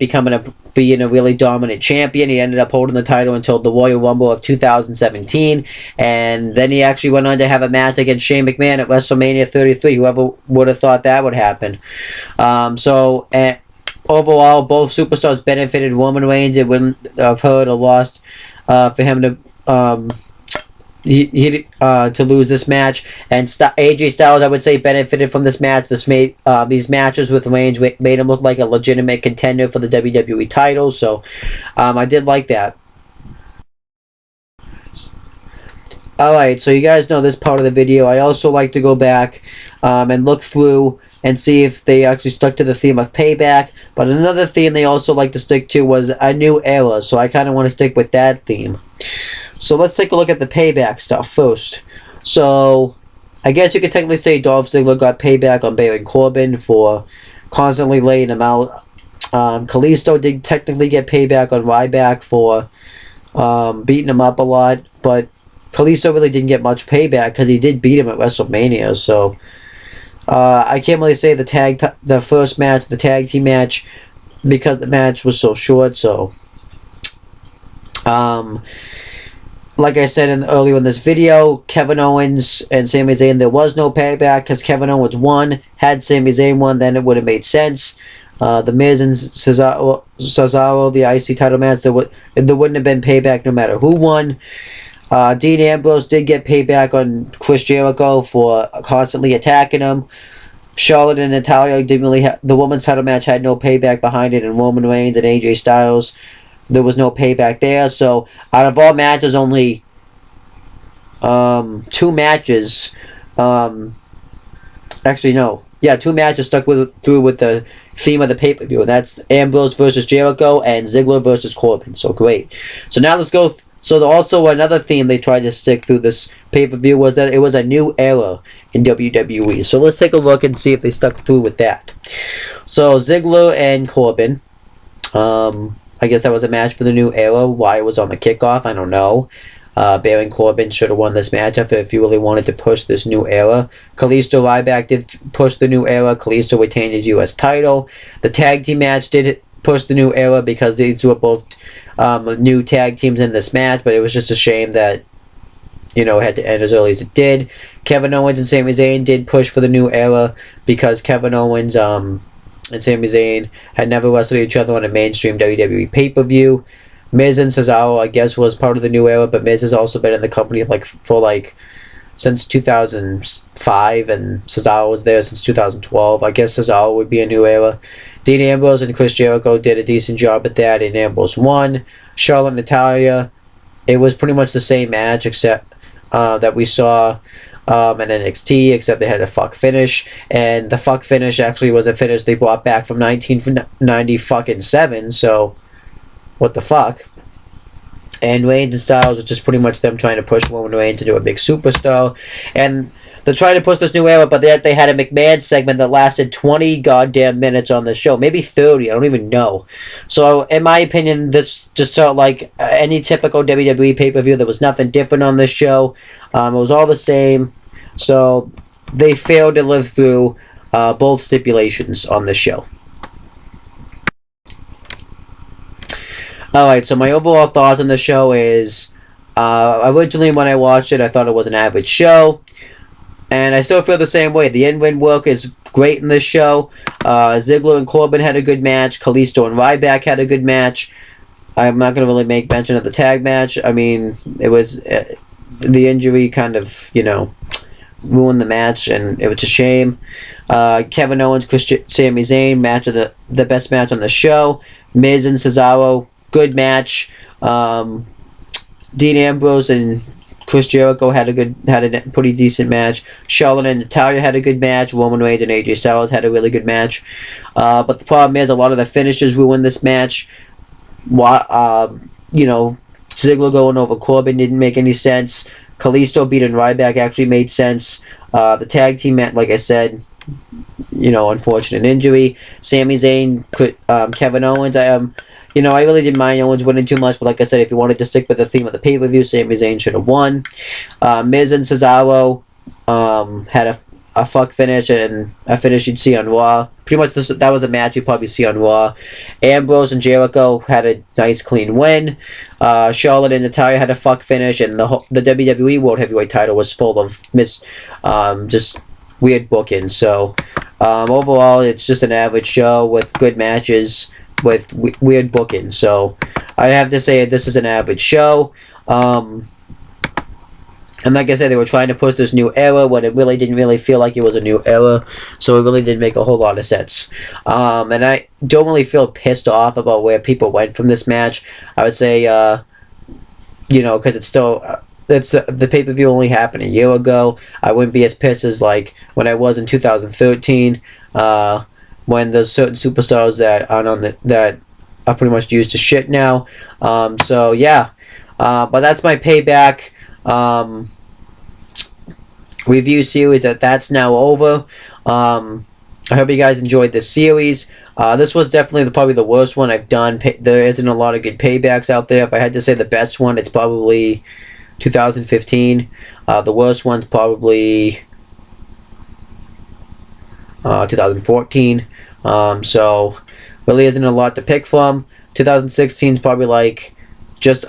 being a really dominant champion. He ended up holding the title until the Royal Rumble of 2017, and then he actually went on to have a match against Shane McMahon at WrestleMania 33. Whoever would have thought that would happen? Overall, both superstars benefited. Roman Reigns, it wouldn't have hurt or lost for him to to lose this match, and AJ Styles, I would say, benefited from this match. These matches with Reigns made him look like a legitimate contender for the WWE title, so I did like that. Alright, so you guys know this part of the video. I also like to go back and look through and see if they actually stuck to the theme of Payback. But another theme they also like to stick to was A New Era, so I kind of want to stick with that theme. So let's take a look at the Payback stuff first. So I guess you could technically say Dolph Ziggler got payback on Baron Corbin for constantly laying him out. Kalisto did technically get payback on Ryback for beating him up a lot, but Kalisto really didn't get much payback because he did beat him at WrestleMania. So I can't really say the first match, the tag team match, because the match was so short. So like I said earlier in this video, Kevin Owens and Sami Zayn, there was no payback because Kevin Owens won. Had Sami Zayn won, then it would have made sense. The Miz and Cesaro, the IC title match, there wouldn't have been payback no matter who won. Dean Ambrose did get payback on Chris Jericho for constantly attacking him. Charlotte and Natalya didn't really the women's title match had no payback behind it, and Roman Reigns and AJ Styles, there was no payback there. So out of all matches, only 2 matches. Actually, no. Yeah, 2 matches stuck through with the theme of the pay-per-view, and that's Ambrose versus Jericho and Ziggler versus Corbin. So great. So now let's go. So also another theme they tried to stick through this pay-per-view was that it was a new era in WWE. So let's take a look and see if they stuck through with that. So Ziggler and Corbin. I guess that was a match for the new era. Why it was on the kickoff, I don't know. Baron Corbin should have won this match if you really wanted to push this new era. Kalisto Ryback did push the new era. Kalisto retained his U.S. title. The tag team match did push the new era because these were both new tag teams in this match, but it was just a shame that it had to end as early as it did. Kevin Owens and Sami Zayn did push for the new era because Kevin Owens and Sami Zayn had never wrestled each other on a mainstream WWE pay-per-view. Miz and Cesaro, I guess, was part of the new era, but Miz has also been in the company since 2005, and Cesaro was there since 2012. I guess Cesaro would be a new era. Dean Ambrose and Chris Jericho did a decent job at that, and Ambrose won. Charlotte and Natalya, it was pretty much the same match, except that we saw in NXT, except they had a fuck finish, and the fuck finish actually was a finish they brought back from 1997, so what the fuck. And Reigns and Styles was just pretty much them trying to push Roman Reigns to do a big superstar, and they're trying to push this new era, but they had a McMahon segment that lasted 20 goddamn minutes on the show, maybe 30, I don't even know. So in my opinion, this just felt like any typical WWE pay-per-view. There was nothing different on this show. It was all the same, so they failed to live through both stipulations on this show. Alright, so my overall thoughts on the show is, originally when I watched it, I thought it was an average show, and I still feel the same way. The in-ring work is great in this show. Ziggler and Corbin had a good match. Kalisto and Ryback had a good match. I'm not going to really make mention of the tag match. I mean, it was, the injury kind of, ruined the match, and it was a shame. Kevin Owens, Sami Zayn, match of the best match on the show. Miz and Cesaro, good match. Dean Ambrose and Chris Jericho had a pretty decent match. Charlotte and Natalya had a good match. Roman Reigns and AJ Styles had a really good match. But the problem is a lot of the finishes ruined this match. Ziggler going over Corbin didn't make any sense. Kalisto beating Ryback actually made sense. The tag team match, like I said, unfortunate injury. Sami Zayn, Kevin Owens, I really didn't mind Owens winning too much, but like I said, if you wanted to stick with the theme of the pay-per-view, Sami Zayn should have won. Miz and Cesaro had a fuck finish, and a finish you'd see on Raw. Pretty much that was a match you'd probably see on Raw. Ambrose and Jericho had a nice clean win. Charlotte and Natalya had a fuck finish, and the WWE World Heavyweight title was full of just weird booking. So overall, it's just an average show with good matches with weird booking. So I have to say this is an average show. And like I said, they were trying to push this new era when it really didn't really feel like it was a new era. So it really didn't make a whole lot of sense. And I don't really feel pissed off about where people went from this match. I would say, because it's still... the pay-per-view only happened a year ago. I wouldn't be as pissed as like when I was in 2013, when there's certain superstars that that are pretty much used to shit now. So yeah, but that's my payback review series. That's now over. I hope you guys enjoyed this series. This was definitely probably the worst one I've done. There isn't a lot of good paybacks out there. If I had to say the best one, it's probably 2015. The worst one's probably 2014. So really isn't a lot to pick from. 2016 is probably like just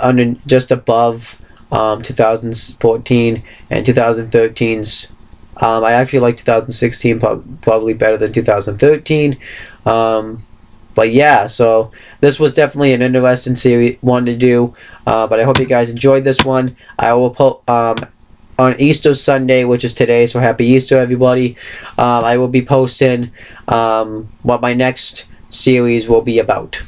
above 2014 and 2013's. I actually like 2016 probably better than 2013. But yeah, so this was definitely an interesting series one to do. But I hope you guys enjoyed this one. I will put on Easter Sunday, which is today, so happy Easter, everybody. I will be posting what my next series will be about.